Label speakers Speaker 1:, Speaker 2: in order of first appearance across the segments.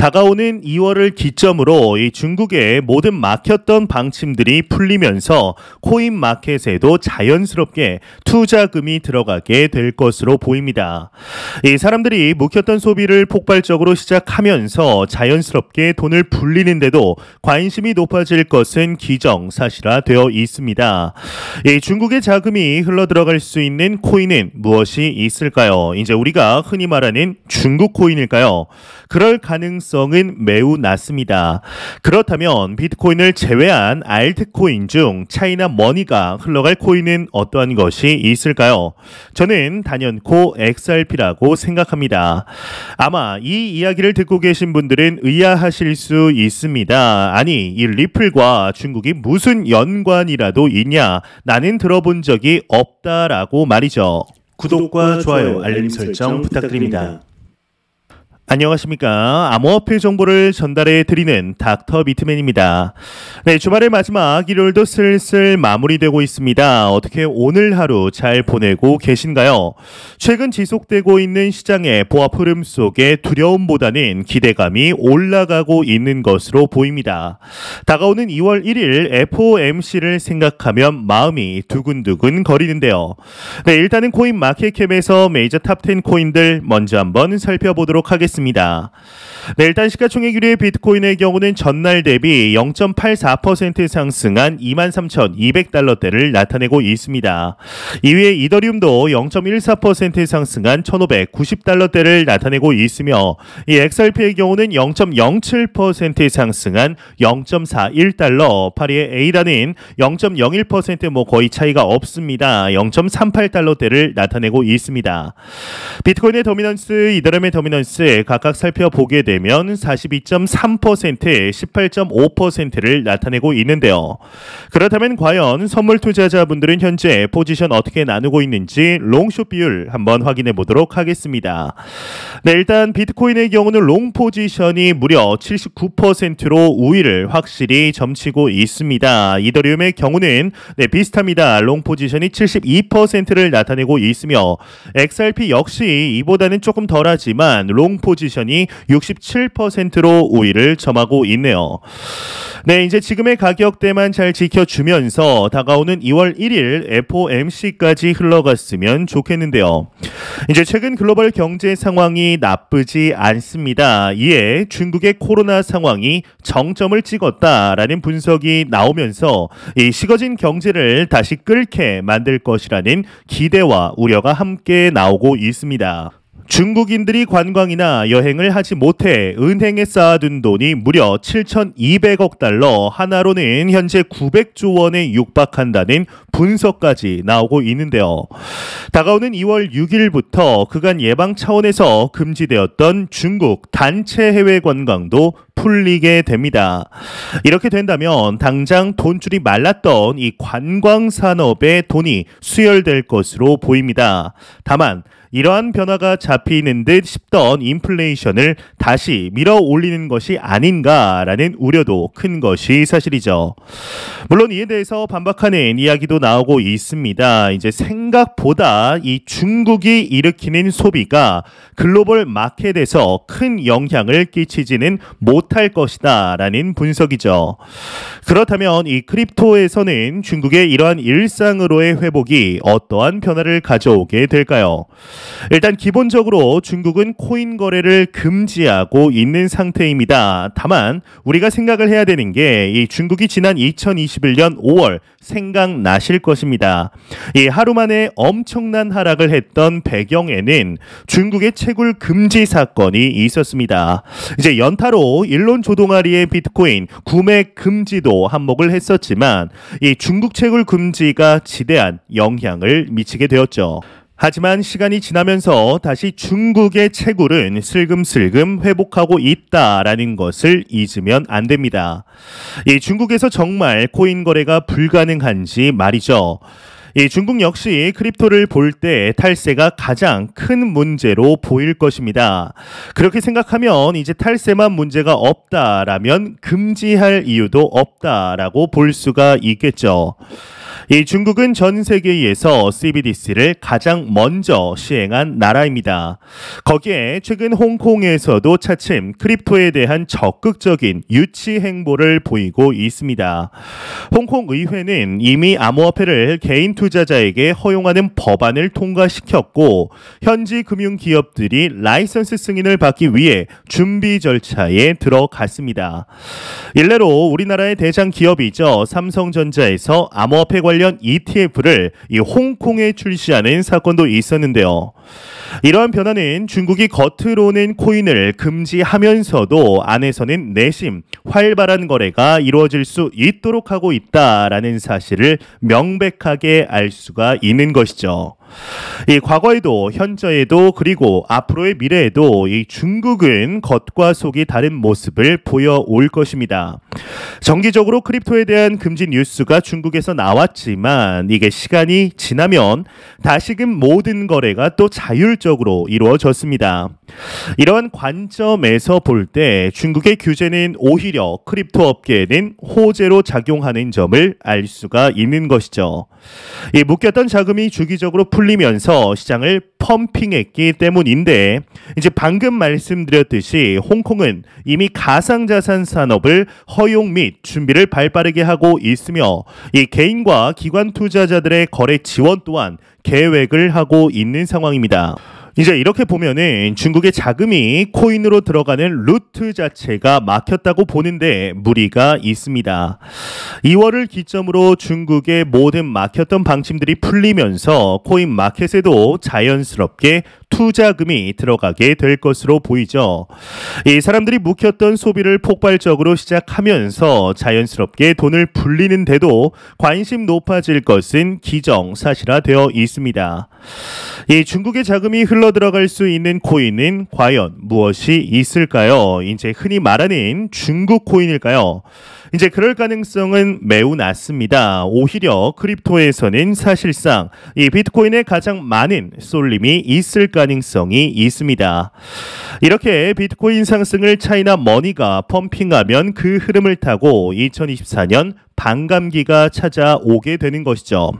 Speaker 1: 다가오는 2월을 기점으로 이 중국의 모든 막혔던 방침들이 풀리면서 코인 마켓에도 자연스럽게 투자금이 들어가게 될 것으로 보입니다. 이 사람들이 묵혔던 소비를 폭발적으로 시작하면서 자연스럽게 돈을 불리는데도 관심이 높아질 것은 기정사실화되어 있습니다. 이 중국의 자금이 흘러들어갈 수 있는 코인은 무엇이 있을까요? 이제 우리가 흔히 말하는 중국 코인일까요? 그럴 가능성은 매우 낮습니다. 그렇다면 비트코인을 제외한 알트코인 중 차이나 머니가 흘러갈 코인은 어떠한 것이 있을까요? 저는 단연코 XRP라고 생각합니다. 아마 이 이야기를 듣고 계신 분들은 의아하실 수 있습니다. 아니, 이 리플과 중국이 무슨 연관이라도 있냐? 나는 들어본 적이 없다라고 말이죠. 구독과 좋아요, 알림 설정 부탁드립니다. 안녕하십니까. 암호화폐 정보를 전달해 드리는 닥터 비트맨입니다. 네, 주말의 마지막 일요일도 슬슬 마무리되고 있습니다. 어떻게 오늘 하루 잘 보내고 계신가요? 최근 지속되고 있는 시장의 보합 흐름 속에 두려움보다는 기대감이 올라가고 있는 것으로 보입니다. 다가오는 2월 1일 FOMC를 생각하면 마음이 두근두근 거리는데요. 네, 일단은 코인 마켓캡에서 메이저 탑10 코인들 먼저 한번 살펴보도록 하겠습니다. 네, 일단 시가총액 1위의 비트코인의 경우는 전날 대비 0.84% 상승한 23,200달러대를 나타내고 있습니다. 2위의 이더리움도 0.14% 상승한 1,590달러대를 나타내고 있으며 이 XRP의 경우는 0.07% 상승한 0.41달러, 8위의 에이다는 0.01% 거의 차이가 없습니다. 0.38달러대를 나타내고 있습니다. 비트코인의 도미넌스, 이더리움의 도미넌스 각각 살펴보게 되면 42.3%, 18.5%를 나타내고 있는데요. 그렇다면 과연 선물 투자자분들은 현재 포지션 어떻게 나누고 있는지 롱숏 비율 한번 확인해 보도록 하겠습니다. 네, 일단 비트코인의 경우는 롱 포지션이 무려 79%로 우위를 확실히 점치고 있습니다. 이더리움의 경우는 비슷합니다. 롱 포지션이 72%를 나타내고 있으며 XRP 역시 이보다는 조금 덜하지만 롱 포지션이 67%로 우위를 점하고 있네요. 네, 이제 지금의 가격대만 잘 지켜주면서 다가오는 2월 1일 FOMC까지 흘러갔으면 좋겠는데요. 이제 최근 글로벌 경제 상황이 나쁘지 않습니다. 이에 중국의 코로나 상황이 정점을 찍었다라는 분석이 나오면서 이 식어진 경제를 다시 끓게 만들 것이라는 기대와 우려가 함께 나오고 있습니다. 중국인들이 관광이나 여행을 하지 못해 은행에 쌓아둔 돈이 무려 7,200억 달러, 하나로는 현재 900조 원에 육박한다는 분석까지 나오고 있는데요. 다가오는 2월 6일부터 그간 예방 차원에서 금지되었던 중국 단체 해외 관광도 풀리게 됩니다. 이렇게 된다면 당장 돈줄이 말랐던 이 관광 산업에 돈이 수혈될 것으로 보입니다. 다만 이러한 변화가 잡히는 듯 싶던 인플레이션을 다시 밀어 올리는 것이 아닌가라는 우려도 큰 것이 사실이죠. 물론 이에 대해서 반박하는 이야기도 나오고 있습니다. 이제 생각보다 이 중국이 일으키는 소비가 글로벌 마켓에서 큰 영향을 끼치지는 못할 것이다 라는 분석이죠. 그렇다면 이 크립토에서는 중국의 이러한 일상으로의 회복이 어떠한 변화를 가져오게 될까요? 일단 기본적으로 중국은 코인 거래를 금지하고 있는 상태입니다. 다만 우리가 생각을 해야 되는 게 이 중국이 지난 2021년 5월 생각나실 것입니다. 이 하루 만에 엄청난 하락을 했던 배경에는 중국의 채굴 금지 사건이 있었습니다. 이제 연타로 일론 조동아리의 비트코인 구매 금지도 한몫을 했었지만 이 중국 채굴 금지가 지대한 영향을 미치게 되었죠. 하지만 시간이 지나면서 다시 중국의 채굴은 슬금슬금 회복하고 있다라는 것을 잊으면 안 됩니다. 이 중국에서 정말 코인 거래가 불가능한지 말이죠. 이 중국 역시 크립토를 볼 때 탈세가 가장 큰 문제로 보일 것입니다. 그렇게 생각하면 이제 탈세만 문제가 없다라면 금지할 이유도 없다라고 볼 수가 있겠죠. 이 중국은 전 세계에서 CBDC를 가장 먼저 시행한 나라입니다. 거기에 최근 홍콩에서도 차츰 크립토에 대한 적극적인 유치 행보를 보이고 있습니다. 홍콩 의회는 이미 암호화폐를 개인 투자자에게 허용하는 법안을 통과시켰고 현지 금융기업들이 라이선스 승인을 받기 위해 준비 절차에 들어갔습니다. 일례로 우리나라의 대장 기업이죠. 삼성전자에서 암호화폐 관련 ETF를 이 홍콩에 출시하는 사건도 있었는데요. 이러한 변화는 중국이 겉으로는 코인을 금지하면서도 안에서는 내심 활발한 거래가 이루어질 수 있도록 하고 있다라는 사실을 명백하게 알 수가 있는 것이죠. 이 과거에도 현재에도 그리고 앞으로의 미래에도 이 중국은 겉과 속이 다른 모습을 보여올 것입니다. 정기적으로 크립토에 대한 금지 뉴스가 중국에서 나왔지만 이게 시간이 지나면 다시금 모든 거래가 또 자율적으로 이루어졌습니다. 이러한 관점에서 볼 때 중국의 규제는 오히려 크립토 업계에는 호재로 작용하는 점을 알 수가 있는 것이죠. 이 묶였던 자금이 주기적으로 풀리면서 시장을 펌핑했기 때문인데 이제 방금 말씀드렸듯이 홍콩은 이미 가상자산 산업을 허용 및 준비를 발빠르게 하고 있으며 이 개인과 기관 투자자들의 거래 지원 또한 계획을 하고 있는 상황입니다. 이제 이렇게 보면은 중국의 자금이 코인으로 들어가는 루트 자체가 막혔다고 보는데 무리가 있습니다. 2월을 기점으로 중국의 모든 막혔던 방침들이 풀리면서 코인 마켓에도 자연스럽게 투자금이 들어가게 될 것으로 보이죠. 이 사람들이 묵혔던 소비를 폭발적으로 시작하면서 자연스럽게 돈을 불리는데도 관심 높아질 것은 기정사실화되어 있습니다. 이 중국의 자금이 흘러들어갈 수 있는 코인은 과연 무엇이 있을까요? 이제 흔히 말하는 중국 코인일까요? 이제 그럴 가능성은 매우 낮습니다. 오히려 크립토에서는 사실상 이 비트코인에 가장 많은 쏠림이 있을 가능성이 있습니다. 이렇게 비트코인 상승을 차이나 머니가 펌핑하면 그 흐름을 타고 2024년 반감기가 찾아오게 되는 것이죠.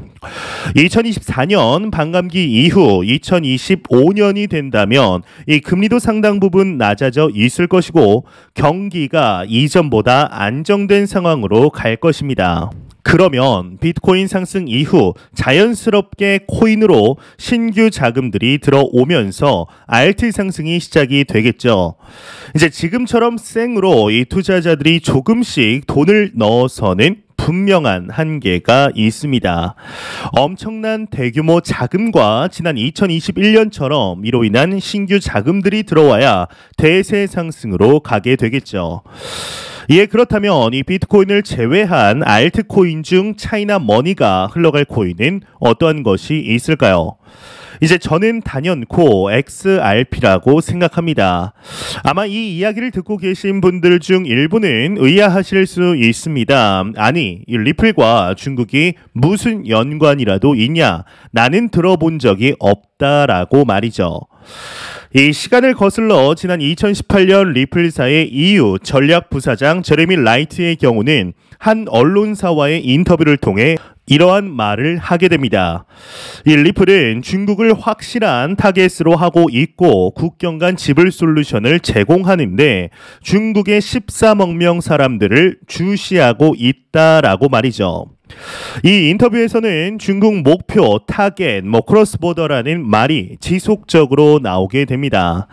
Speaker 1: 2024년 반감기 이후 2025년이 된다면 이 금리도 상당 부분 낮아져 있을 것이고 경기가 이전보다 안정된 상황으로 갈 것입니다. 그러면 비트코인 상승 이후 자연스럽게 코인으로 신규 자금들이 들어오면서 알트 상승이 시작이 되겠죠. 이제 지금처럼 생으로 이 투자자들이 조금씩 돈을 넣어서는 분명한 한계가 있습니다. 엄청난 대규모 자금과 지난 2021년처럼 이로 인한 신규 자금들이 들어와야 대세 상승으로 가게 되겠죠. 예, 그렇다면 이 비트코인을 제외한 알트코인 중 차이나 머니가 흘러갈 코인은 어떠한 것이 있을까요? 이제 저는 단연코 XRP라고 생각합니다. 아마 이 이야기를 듣고 계신 분들 중 일부는 의아하실 수 있습니다. 아니, 이 리플과 중국이 무슨 연관이라도 있냐? 나는 들어본 적이 없다라고 말이죠. 이 시간을 거슬러 지난 2018년 리플사의 EU 전략부사장 제레미 라이트의 경우는 한 언론사와의 인터뷰를 통해 이러한 말을 하게 됩니다. 이 리플은 중국을 확실한 타겟으로 하고 있고 국경 간 지불 솔루션을 제공하는데 중국의 14억 명 사람들을 주시하고 있다라고 말이죠. 이 인터뷰에서는 중국 목표, 타겟, 크로스보더라는 말이 지속적으로 나오게 됩니다.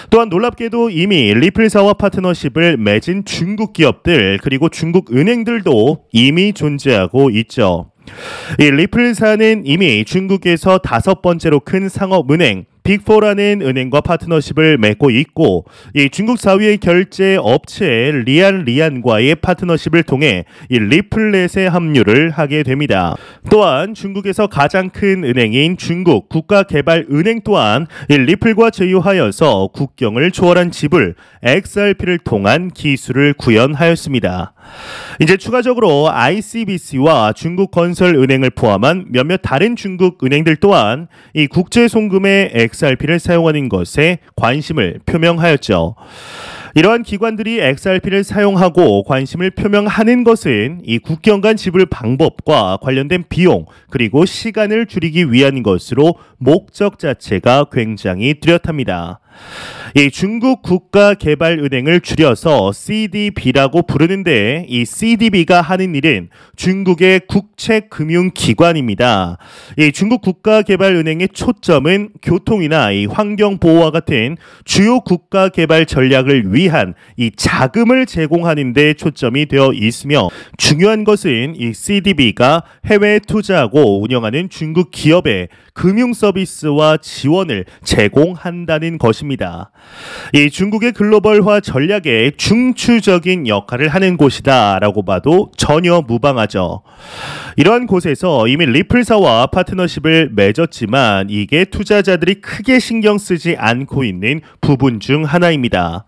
Speaker 1: 또한 놀랍게도 이미 리플사와 파트너십을 맺은 중국 기업들 그리고 중국 은행들도 이미 존재하고 있죠. 이 리플사는 이미 중국에서 5번째로 큰 상업은행 빅4라는 은행과 파트너십을 맺고 있고 이 중국 4위의 결제 업체 리안과의 파트너십을 통해 이 리플넷에 합류를 하게 됩니다. 또한 중국에서 가장 큰 은행인 중국 국가개발은행 또한 이 리플과 제휴하여서 국경을 초월한 지불 XRP를 통한 기술을 구현하였습니다. 이제 추가적으로 ICBC와 중국건설은행을 포함한 몇몇 다른 중국 은행들 또한 이 국제송금의 XRP를 사용하는 것에 관심을 표명하였죠. 이러한 기관들이 XRP를 사용하고 관심을 표명하는 것은 이 국경 간 지불 방법과 관련된 비용 그리고 시간을 줄이기 위한 것으로 목적 자체가 굉장히 뚜렷합니다. 이 중국 국가개발은행을 줄여서 CDB라고 부르는데 이 CDB가 하는 일은 중국의 국책금융기관입니다. 이 중국 국가개발은행의 초점은 교통이나 이 환경보호와 같은 주요 국가개발 전략을 위한 이 자금을 제공하는 데 초점이 되어 있으며 중요한 것은 이 CDB가 해외에 투자하고 운영하는 중국 기업의 금융 서비스와 지원을 제공한다는 것입니다. 이 중국의 글로벌화 전략에 중추적인 역할을 하는 곳이다라고 봐도 전혀 무방하죠. 이러한 곳에서 이미 리플사와 파트너십을 맺었지만 이게 투자자들이 크게 신경 쓰지 않고 있는 부분 중 하나입니다.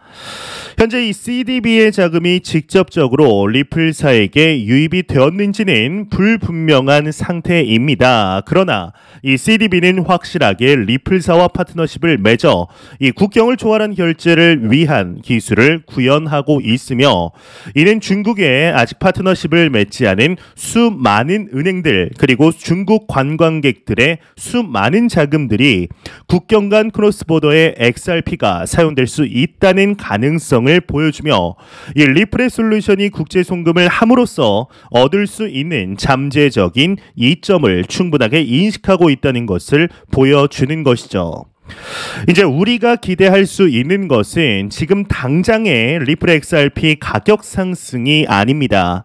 Speaker 1: 현재 이 CDB의 자금이 직접적으로 리플사에게 유입이 되었는지는 불분명한 상태입니다. 그러나 이 CDB는 확실하게 리플사와 파트너십을 맺어 이 국경을 초월한 결제를 위한 기술을 구현하고 있으며 이는 중국에 아직 파트너십을 맺지 않은 수많은 은행들 그리고 중국 관광객들의 수많은 자금들이 국경 간 크로스보더의 XRP가 사용될 수 있다는 가능성을 보여주며 이 리플의 솔루션이 국제 송금을 함으로써 얻을 수 있는 잠재적인 이점을 충분하게 인식하고 있다는 것을 보여주는 것이죠. 이제 우리가 기대할 수 있는 것은 지금 당장의 리플 XRP 가격 상승이 아닙니다.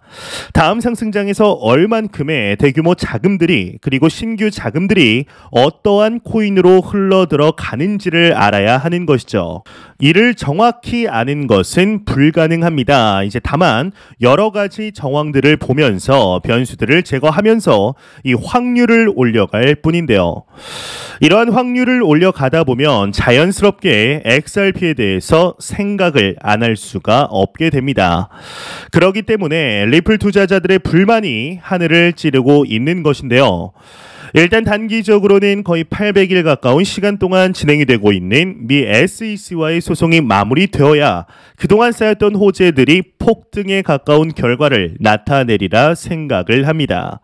Speaker 1: 다음 상승장에서 얼만큼의 대규모 자금들이 그리고 신규 자금들이 어떠한 코인으로 흘러들어 가는지를 알아야 하는 것이죠. 이를 정확히 아는 것은 불가능합니다. 이제 다만 여러 가지 정황들을 보면서 변수들을 제거하면서 이 확률을 올려갈 뿐인데요. 이러한 확률을 올려가다 보면 자연스럽게 XRP에 대해서 생각을 안 할 수가 없게 됩니다. 그렇기 때문에 리플 투자자들의 불만이 하늘을 찌르고 있는 것인데요. 일단 단기적으로는 거의 800일 가까운 시간 동안 진행이 되고 있는 미 SEC와의 소송이 마무리되어야 그동안 쌓였던 호재들이 폭등에 가까운 결과를 나타내리라 생각을 합니다.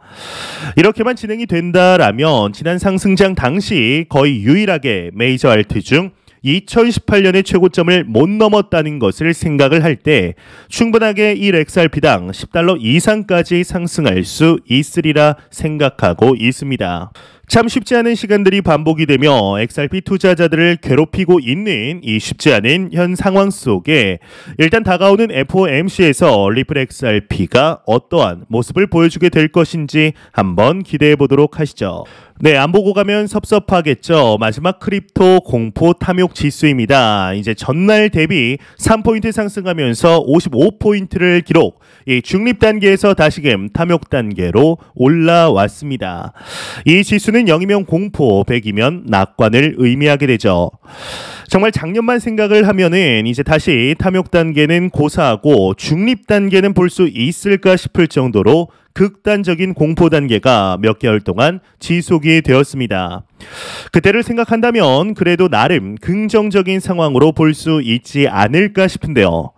Speaker 1: 이렇게만 진행이 된다라면 지난 상승장 당시 거의 유일하게 메이저 알트 중 2018년의 최고점을 못 넘었다는 것을 생각을 할 때 충분하게 1XRP당 $10 이상까지 상승할 수 있으리라 생각하고 있습니다. 참 쉽지 않은 시간들이 반복이 되며 XRP 투자자들을 괴롭히고 있는 이 쉽지 않은 현 상황 속에 일단 다가오는 FOMC에서 리플 XRP가 어떠한 모습을 보여주게 될 것인지 한번 기대해 보도록 하시죠. 네, 안 보고 가면 섭섭하겠죠. 마지막 크립토 공포 탐욕 지수입니다. 이제 전날 대비 3포인트 상승하면서 55포인트를 기록. 이 중립 단계에서 다시금 탐욕 단계로 올라왔습니다. 이 지수는 0이면 공포, 100이면 낙관을 의미하게 되죠. 정말 작년만 생각을 하면은 이제 다시 탐욕 단계는 고사하고 중립 단계는 볼 수 있을까 싶을 정도로 극단적인 공포 단계가 몇 개월 동안 지속이 되었습니다. 그때를 생각한다면 그래도 나름 긍정적인 상황으로 볼 수 있지 않을까 싶은데요.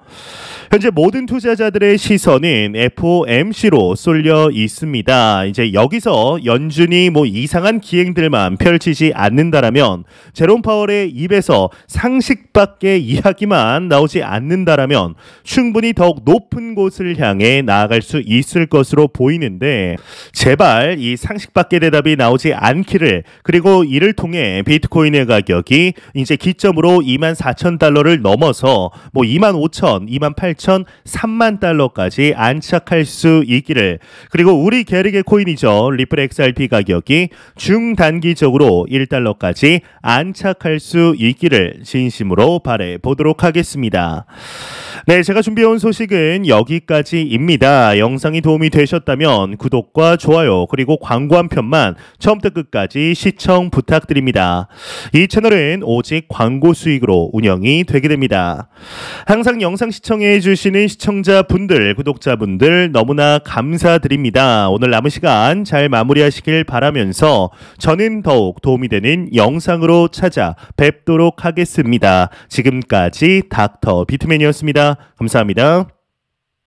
Speaker 1: 현재 모든 투자자들의 시선은 FOMC로 쏠려 있습니다. 이제 여기서 연준이 이상한 기행들만 펼치지 않는다라면, 제롬 파월의 입에서 상식 밖의 이야기만 나오지 않는다라면 충분히 더욱 높은 곳을 향해 나아갈 수 있을 것으로 보이는데, 제발 이 상식 밖의 대답이 나오지 않기를, 그리고 이를 통해 비트코인의 가격이 이제 기점으로 24,000달러를 넘어서 25,000, 28,000, 3만 달러까지 안착할 수 있기를, 그리고 우리 게르게 코인이죠. 리플 XRP 가격이 중단기적으로 1달러까지 안착할 수 있기를 진심으로 바래 보도록 하겠습니다. 네, 제가 준비해온 소식은 여기까지입니다. 영상이 도움이 되셨다면 구독과 좋아요 그리고 광고 한 편만 처음부터 끝까지 시청 부탁드립니다. 이 채널은 오직 광고 수익으로 운영이 되게 됩니다. 항상 영상 시청해 주신 해주시는 시청자분들, 구독자분들 너무나 감사드립니다. 오늘 남은 시간 잘 마무리하시길 바라면서 저는 더욱 도움이 되는 영상으로 찾아뵙도록 하겠습니다. 지금까지 닥터 비트맨이었습니다. 감사합니다.